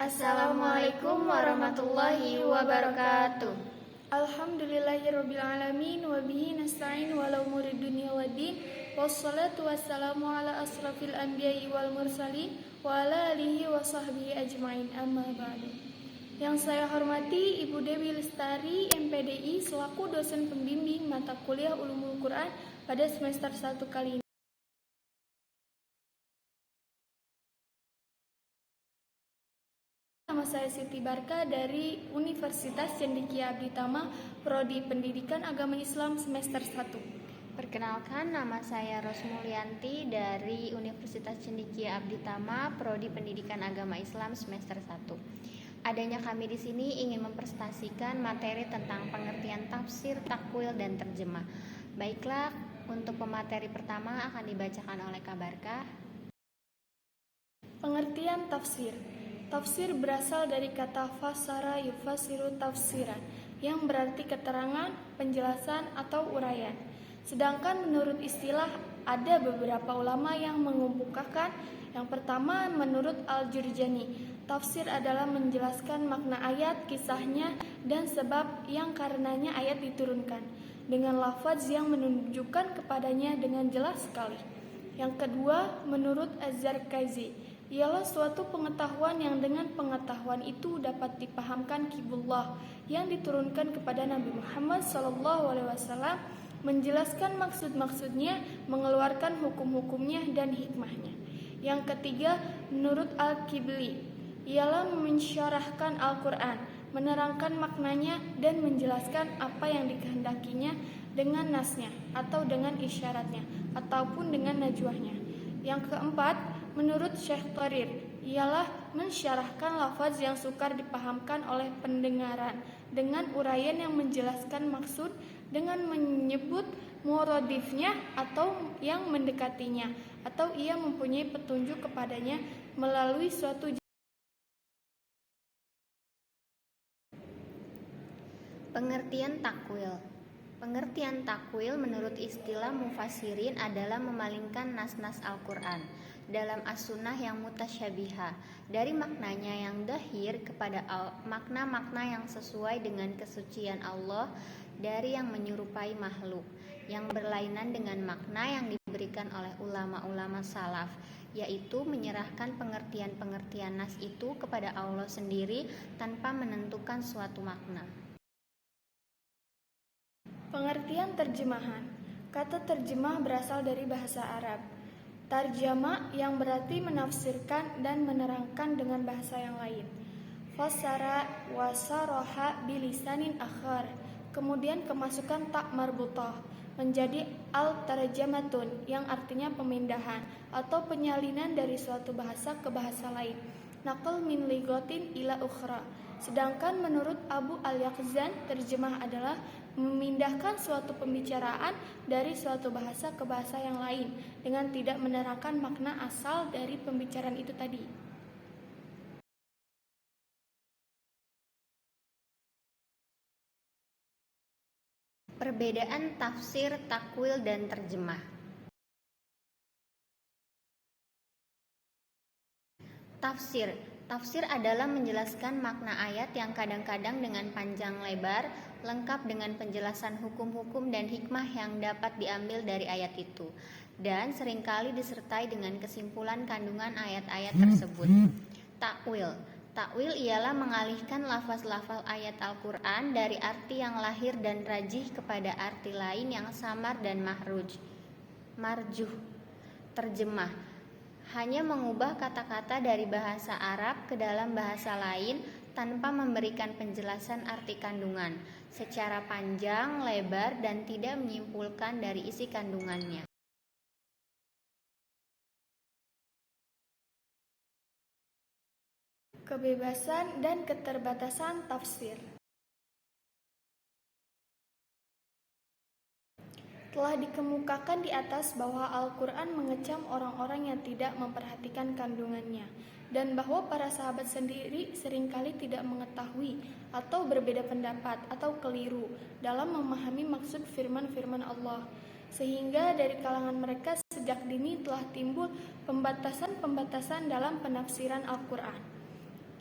Assalamualaikum warahmatullahi wabarakatuh. Alhamdulillahirabbil alamin wa bihi nasta'in wa la umuri dunya waddin. Wassalatu wassalamu ala asrafil anbiya'i wal mursalin wa ala alihi wa sahbihi ajmain. Amma ba'du. Yang saya hormati Ibu Dewi Lestari, MPDI, selaku dosen pembimbing mata kuliah Ulumul Quran pada semester 1 kali ini. Nama saya Siti Barka dari Universitas Cendekia Abditama, Prodi Pendidikan Agama Islam semester 1. Perkenalkan, nama saya Rosmulyanti dari Universitas Cendekia Abditama, Prodi Pendidikan Agama Islam semester 1. Adanya kami di sini ingin mempresentasikan materi tentang pengertian tafsir, takwil, dan terjemah. Baiklah, untuk pemateri pertama akan dibacakan oleh Kak Barka. Pengertian tafsir. Tafsir berasal dari kata fasara yufasiru tafsiran, yang berarti keterangan, penjelasan, atau uraian. Sedangkan menurut istilah, ada beberapa ulama yang mengemukakan. Yang pertama, menurut Al-Jurjani, tafsir adalah menjelaskan makna ayat, kisahnya, dan sebab yang karenanya ayat diturunkan, dengan lafaz yang menunjukkan kepadanya dengan jelas sekali. Yang kedua, menurut Az-Zarkazi, ialah suatu pengetahuan yang dengan pengetahuan itu dapat dipahamkan kibullah yang diturunkan kepada Nabi Muhammad SAW, menjelaskan maksud-maksudnya, mengeluarkan hukum-hukumnya dan hikmahnya. Yang ketiga, menurut Al-Kibli, ialah mensyarahkan Al-Quran, menerangkan maknanya dan menjelaskan apa yang dikehendakinya dengan nasnya atau dengan isyaratnya ataupun dengan najwahnya. Yang keempat, menurut Syekh Torir, ialah mensyarahkan lafaz yang sukar dipahamkan oleh pendengaran dengan uraian yang menjelaskan maksud dengan menyebut muradifnya atau yang mendekatinya, atau ia mempunyai petunjuk kepadanya melalui suatu Pengertian takwil. Pengertian takwil menurut istilah mufassirin adalah memalingkan nas-nas Al-Quran dalam as-sunnah yang mutasyabihah dari maknanya yang dhahir kepada makna-makna yang sesuai dengan kesucian Allah dari yang menyerupai makhluk yang berlainan dengan makna yang diberikan oleh ulama-ulama salaf, yaitu menyerahkan pengertian-pengertian nas itu kepada Allah sendiri tanpa menentukan suatu makna. Pengertian terjemahan. Kata terjemah berasal dari bahasa Arab. Tarjama yang berarti menafsirkan dan menerangkan dengan bahasa yang lain. Fassara wa saraha bilisanin akhar. Kemudian kemasukan tak marbutah menjadi al-tarjamatun yang artinya pemindahan atau penyalinan dari suatu bahasa ke bahasa lain. Naqal min ligotin ila ukhra. Sedangkan menurut Abu Al-Yaqzan, terjemah adalah memindahkan suatu pembicaraan dari suatu bahasa ke bahasa yang lain dengan tidak menerangkan makna asal dari pembicaraan itu tadi. Perbedaan tafsir, takwil, dan terjemah. Tafsir adalah menjelaskan makna ayat yang kadang-kadang dengan panjang lebar, lengkap dengan penjelasan hukum-hukum dan hikmah yang dapat diambil dari ayat itu, dan seringkali disertai dengan kesimpulan kandungan ayat-ayat tersebut. Takwil ialah mengalihkan lafaz-lafaz ayat Al-Quran dari arti yang lahir dan rajih kepada arti lain yang samar dan marjuh. Terjemah hanya mengubah kata-kata dari bahasa Arab ke dalam bahasa lain tanpa memberikan penjelasan arti kandungan secara panjang, lebar, dan tidak menyimpulkan dari isi kandungannya. Kebebasan dan keterbatasan tafsir. Telah dikemukakan di atas bahwa Al-Quran mengecam orang-orang yang tidak memperhatikan kandungannya, dan bahwa para sahabat sendiri seringkali tidak mengetahui atau berbeda pendapat atau keliru dalam memahami maksud firman-firman Allah, sehingga dari kalangan mereka sejak dini telah timbul pembatasan-pembatasan dalam penafsiran Al-Quran.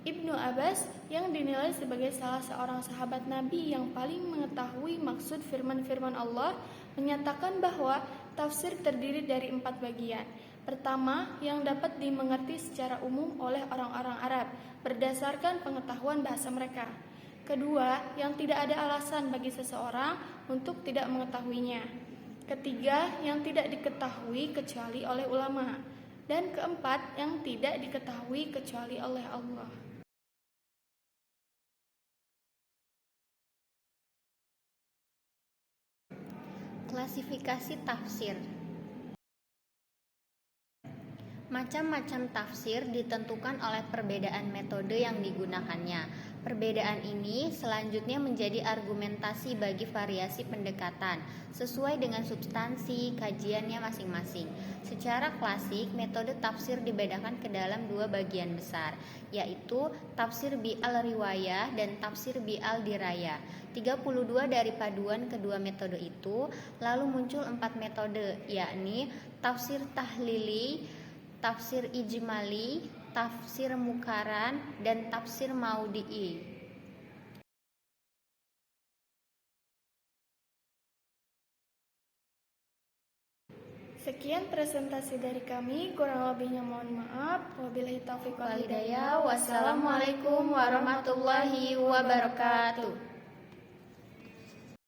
Ibnu Abbas yang dinilai sebagai salah seorang sahabat Nabi yang paling mengetahui maksud firman-firman Allah menyatakan bahwa tafsir terdiri dari 4 bagian. Pertama, yang dapat dimengerti secara umum oleh orang-orang Arab berdasarkan pengetahuan bahasa mereka. Kedua, yang tidak ada alasan bagi seseorang untuk tidak mengetahuinya. Ketiga, yang tidak diketahui kecuali oleh ulama. Dan keempat, yang tidak diketahui kecuali oleh Allah. Klasifikasi tafsir. Macam-macam tafsir ditentukan oleh perbedaan metode yang digunakannya. Perbedaan ini selanjutnya menjadi argumentasi bagi variasi pendekatan sesuai dengan substansi kajiannya masing-masing. Secara klasik, metode tafsir dibedakan ke dalam 2 bagian besar, yaitu tafsir bi'al-riwayah dan tafsir bi'al-dirayah. 32 dari paduan kedua metode itu, lalu muncul 4 metode, yakni tafsir tahlili, tafsir ijmali, tafsir mukaran, dan tafsir maudhi'i. Sekian presentasi dari kami, kurang lebihnya mohon maaf. Wabillahi taufiq wal hidayah. Wassalamualaikum warahmatullahi wabarakatuh.